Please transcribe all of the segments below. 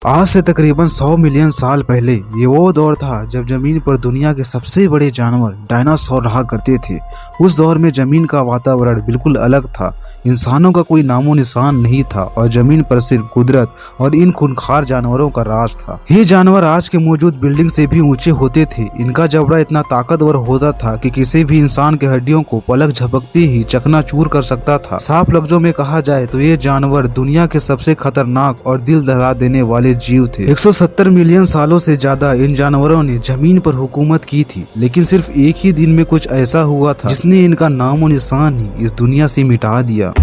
आज से तकरीबन 100 मिलियन साल पहले ये वो दौर था जब जमीन पर दुनिया के सबसे बड़े जानवर डायनासोर रहा करते थे। उस दौर में जमीन का वातावरण बिल्कुल अलग था, इंसानों का कोई नामो निशान नहीं था और जमीन पर सिर्फ कुदरत और इन खूंखार जानवरों का राज था। ये जानवर आज के मौजूद बिल्डिंग से भी ऊंचे होते थे। इनका जबड़ा इतना ताकतवर होता था कि किसी भी इंसान के हड्डियों को पलक झपकते ही चकनाचूर कर सकता था। साफ लफ्जों में कहा जाए तो ये जानवर दुनिया के सबसे खतरनाक और दिल दहला देने वाले जीव थे। 170 मिलियन सालों से ज्यादा इन जानवरों ने जमीन पर हुकूमत की थी, लेकिन सिर्फ एक ही दिन में कुछ ऐसा हुआ था जिसने इनका नामो निशान ही इस दुनिया से मिटा दिया।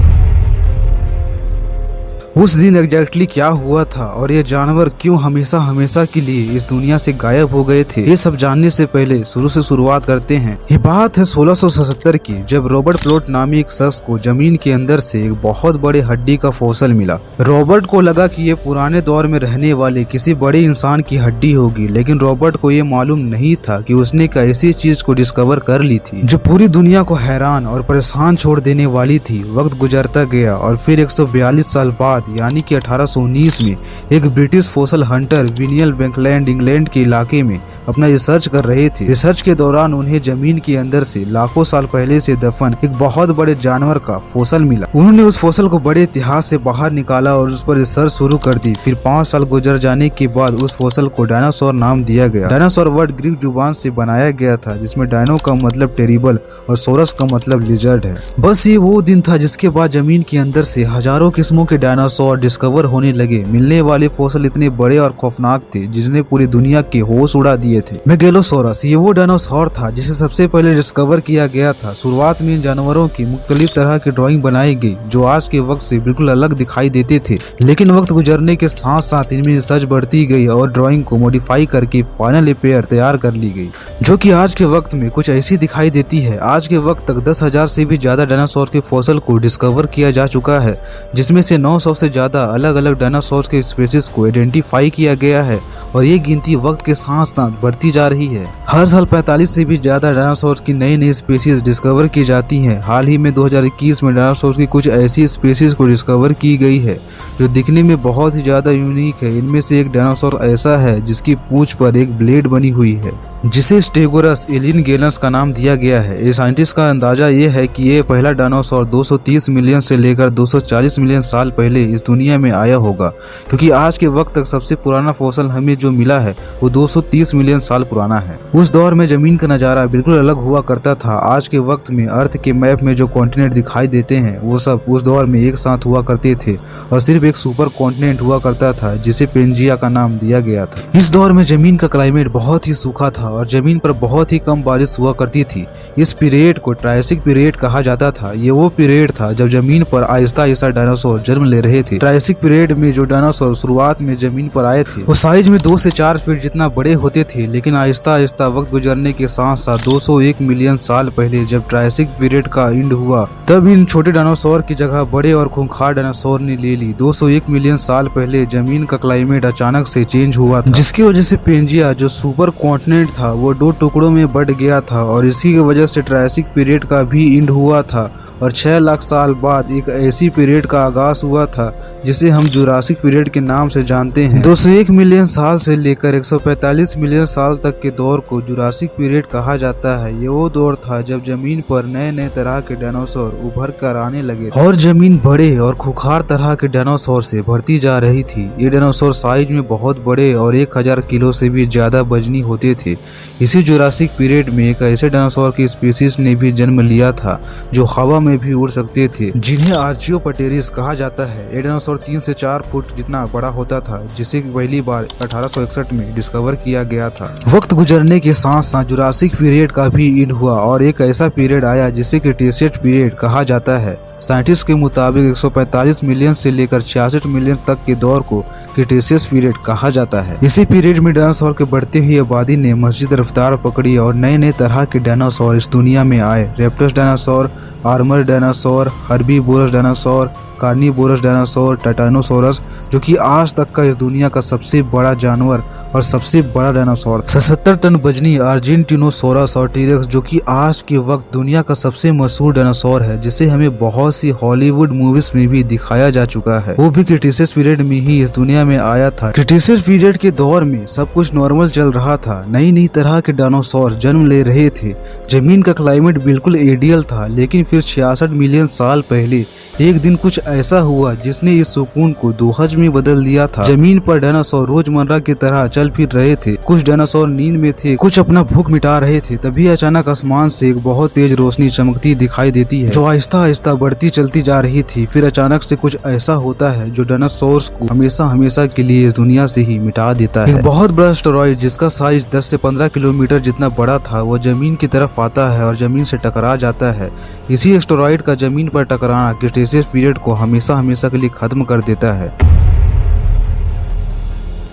उस दिन एग्जैक्टली क्या हुआ था और ये जानवर क्यों हमेशा हमेशा के लिए इस दुनिया से गायब हो गए थे, ये सब जानने से पहले शुरू से शुरुआत करते हैं। ये बात है 1677 की, जब रॉबर्ट प्लॉट नामी एक शख्स को जमीन के अंदर से एक बहुत बड़े हड्डी का फॉसिल मिला। रॉबर्ट को लगा कि ये पुराने दौर में रहने वाले किसी बड़े इंसान की हड्डी होगी, लेकिन रॉबर्ट को ये मालूम नहीं था कि उसने एक ऐसी चीज को डिस्कवर कर ली थी जो पूरी दुनिया को हैरान और परेशान छोड़ देने वाली थी। वक्त गुजरता गया और फिर 142 साल बाद यानी कि 1819 में एक ब्रिटिश फॉसिल हंटर विनियल बैंकलैंड इंग्लैंड के इलाके में अपना रिसर्च कर रहे थे। रिसर्च के दौरान उन्हें जमीन के अंदर से लाखों साल पहले से दफन एक बहुत बड़े जानवर का फॉसिल मिला। उन्होंने उस फॉसिल को बड़े इतिहास से बाहर निकाला और उस पर रिसर्च शुरू कर दी। फिर 5 साल गुजर जाने के बाद उस फॉसिल को डायनासोर नाम दिया गया। डायनासोर वर्ड ग्रीक जुबान से बनाया गया था, जिसमें डायनो का मतलब टेरिबल और सोरस का मतलब लिजर्ड है। बस ये वो दिन था जिसके बाद जमीन के अंदर से हजारों किस्मों के डायनासोर डिस्कवर होने लगे। मिलने वाले फॉसिल इतने बड़े और खौफनाक थे जिसने पूरी दुनिया के होश उड़ा दिए थे। मेगेलोसोरस ये वो डायनासोर था जिसे सबसे पहले डिस्कवर किया गया था। शुरुआत में इन जानवरों की मुख्तलिफ तरह की ड्राइंग बनाई गई जो आज के वक्त से बिल्कुल अलग दिखाई देते थे, लेकिन वक्त गुजरने के साथ साथ इनमें रिसर्च बढ़ती गई और ड्राइंग को मॉडिफाई करके फाइनल पेयर तैयार कर ली गई, जो कि आज के वक्त में कुछ ऐसी दिखाई देती है। आज के वक्त तक 10,000 से भी ज्यादा डायनासोर के फॉसिल को डिस्कवर किया जा चुका है, जिसमें से 900 से ज्यादा अलग अलग डायनासोर के स्पीशीज को आइडेंटिफाई किया गया है और ये गिनती वक्त के साथ साथ बढ़ती जा रही है। हर साल 45 से भी ज्यादा डायनासोर की नई नई स्पीशीज डिस्कवर की जाती हैं। हाल ही में 2021 में डायनासोर की कुछ ऐसी स्पीशीज को डिस्कवर की गई है जो दिखने में बहुत ही ज्यादा यूनिक है। इनमें से एक डायनासोर ऐसा है जिसकी पूंछ पर एक ब्लेड बनी हुई है, जिसे स्टेगोरस एलिनगेलस का नाम दिया गया है। ये साइंटिस्ट का अंदाजा ये है कि ये पहला डायनासोर 230 मिलियन से लेकर 240 मिलियन साल पहले इस दुनिया में आया होगा, क्योंकि आज के वक्त तक सबसे पुराना फॉसिल हमें जो मिला है वो 230 मिलियन साल पुराना है। उस दौर में जमीन का नजारा बिल्कुल अलग हुआ करता था। आज के वक्त में अर्थ के मैप में जो कॉन्टिनेंट दिखाई देते हैं वो सब उस दौर में एक साथ हुआ करते थे और सिर्फ एक सुपर कॉन्टिनेंट हुआ करता था जिसे पेंजिया का नाम दिया गया था। इस दौर में जमीन का क्लाइमेट बहुत ही सूखा था और जमीन पर बहुत ही कम बारिश हुआ करती थी। इस पीरियड को ट्रायसिक पीरियड कहा जाता था। ये वो पीरियड था जब जमीन पर आहिस्ता आहिस्ता डायनासोर जन्म ले रहे थे। ट्रायसिक पीरियड में जो डायनासोर शुरुआत में जमीन पर आए थे वो साइज में 2 से 4 फीट जितना बड़े होते थे, लेकिन आहिस्ता आहिस्ता वक्त गुजरने के साथ साथ 201 मिलियन साल पहले जब ट्रायसिक पीरियड का एंड हुआ तब इन छोटे डायनासोर की जगह बड़े और खूंखार डायनासोर ने ले ली। 201 मिलियन साल पहले जमीन का क्लाइमेट अचानक से चेंज हुआ था, जिसकी वजह से पेंजिया जो सुपर कॉन्टिनेंट था वो 2 टुकड़ों में बट गया था और इसी की वजह से ट्रायसिक पीरियड का भी एंड हुआ था और 6 लाख साल बाद एक ऐसी पीरियड का आगाज हुआ था जिसे हम जुरासिक पीरियड के नाम से जानते हैं। 201 मिलियन साल से लेकर 145 मिलियन साल तक के दौर को जुरासिक पीरियड कहा जाता है। ये वो दौर था जब जमीन पर नए नए तरह के डायनासोर उभर कर आने लगे और जमीन बड़े और खुखार तरह के डायनासोर से भरती जा रही थी। ये डायनासोर साइज में बहुत बड़े और 1000 किलो से भी ज्यादा वजनी होते थे। इसी जुरासिक पीरियड में एक ऐसे डायनासोर की स्पीशीज ने भी जन्म लिया था जो हवा में भी उड़ सकते थे, जिन्हें आर्चियोपटेरिस कहा जाता है। ये डायनासोर 3 से 4 फुट जितना बड़ा होता था, जिसे पहली बार 1861 में डिस्कवर किया गया था। वक्त गुजरने के साथ साथ जुरासिक पीरियड का भी एंड हुआ और एक ऐसा पीरियड आया जिसे क्रिटेशियस पीरियड कहा जाता है। साइंटिस्ट के मुताबिक 145 मिलियन से लेकर 66 मिलियन तक के दौर को क्रिटेशियस पीरियड कहा जाता है। इसी पीरियड में डायनासोर के बढ़ती हुई आबादी ने मस्जिद रफ्तार पकड़ी और नए नए तरह के डायनासोर इस दुनिया में आए। Raptors dinosaur, armour dinosaur, herbivorous dinosaur, carnivorous dinosaur titanosaurus, जो कि आज तक का इस दुनिया का सबसे बड़ा जानवर और सबसे बड़ा डायनासोर। 77 टन वजनी अर्जेंटिनोसोरस और टीरेक्स, जो कि आज के वक्त दुनिया का सबसे मशहूर डायनासोर है, जिसे हमें बहुत सी हॉलीवुड मूवीज में भी दिखाया जा चुका है। वो भी क्रिटेशियस पीरियड में ही इस दुनिया में आया था। क्रिटेशियस पीरियड के दौर में सब कुछ नॉर्मल चल रहा था, नई नई तरह के डायनासोर जन्म ले रहे थे, जमीन का क्लाइमेट बिल्कुल आइडियल था। लेकिन फिर 66 मिलियन साल पहले एक दिन कुछ ऐसा हुआ जिसने इस सुकून को दोहज में बदल दिया था। जमीन पर डायनासोर रोजमर्रा की तरह चल फिर रहे थे, कुछ डायनासोर नींद में थे, कुछ अपना भूख मिटा रहे थे। तभी अचानक आसमान से एक बहुत तेज रोशनी चमकती दिखाई देती है, जो आहिस्ता आहिस्ता बढ़ती चलती जा रही थी। फिर अचानक से कुछ ऐसा होता है जो डायनासोर्स को हमेशा हमेशा के लिए इस दुनिया से ही मिटा देता है। एक बहुत बड़ा एस्टेरॉइड जिसका साइज 10 से 15 किलोमीटर जितना बड़ा था, वो जमीन की तरफ आता है और जमीन से टकरा जाता है। इसी एस्टेरॉइड का जमीन पर टकराना क्रिटेशियस पीरियड को हमेशा हमेशा के लिए खत्म कर देता है।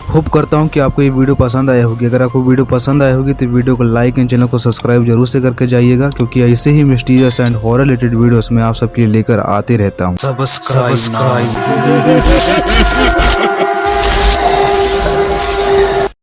होप करता हूँ कि आपको ये वीडियो पसंद आया होगी। अगर आपको वीडियो पसंद आया होगी तो वीडियो को लाइक एंड चैनल को सब्सक्राइब जरूर से करके जाइएगा, क्योंकि ऐसे ही mysterious and horror related videos मैं आप सबके लिए लेकर आते रहता हूँ। सब्सक्राइब